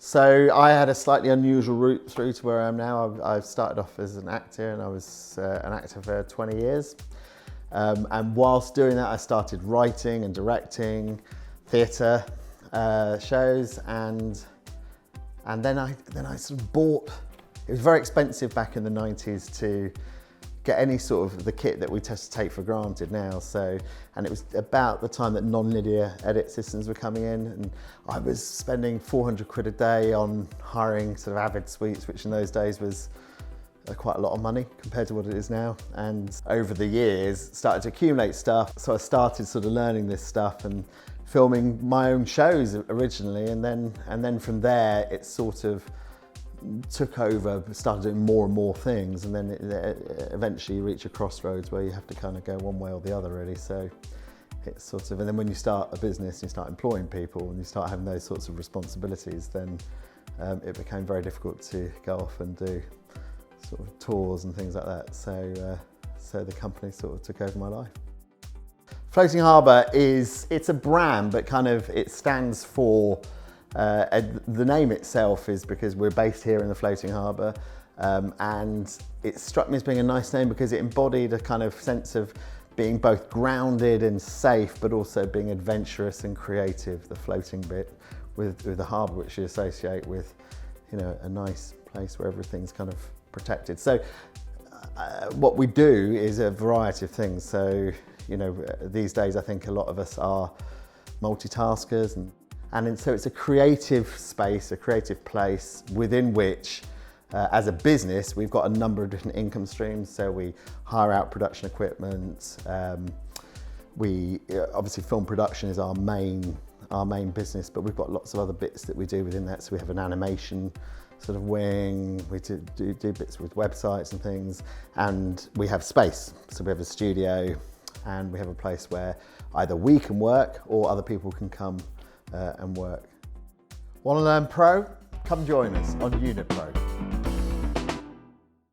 So I had a slightly unusual route through to where I am now. I've started off as an actor, and I was an actor for 20 years. And whilst doing that, I started writing and directing theatre shows, and then I sort of bought. It was very expensive back in the 90s to get any sort of the kit that we tend to take for granted now. And it was about the time that non-linear edit systems were coming in, and I was spending 400 quid a day on hiring sort of Avid suites, which in those days was quite a lot of money compared to what it is now. And over the years, started to accumulate stuff. So I started sort of learning this stuff and filming my own shows originally, and then from there it sort of took over, started doing more and more things, and then eventually you reach a crossroads where you have to kind of go one way or the other, really. So it's sort of, and then when you start a business, you start employing people and you start having those sorts of responsibilities, then it became very difficult to go off and do sort of tours and things like that. So the company sort of took over my life. Floating Harbour it's a brand, but kind of it stands for, the name itself is because we're based here in the Floating Harbour, and it struck me as being a nice name because it embodied a kind of sense of being both grounded and safe, but also being adventurous and creative, the floating bit with the harbour, which you associate with, you know, a nice place where everything's kind of protected. So what we do is a variety of things. So, you know, these days I think a lot of us are multitaskers, and so it's a creative space, a creative place within which, as a business, we've got a number of different income streams. So we hire out production equipment. Obviously film production is our main business, but we've got lots of other bits that we do within that. So we have an animation sort of wing, we do bits with websites and things, and we have space. So we have a studio, and we have a place where either we can work or other people can come and work. Want to learn pro? Come join us on UniPro.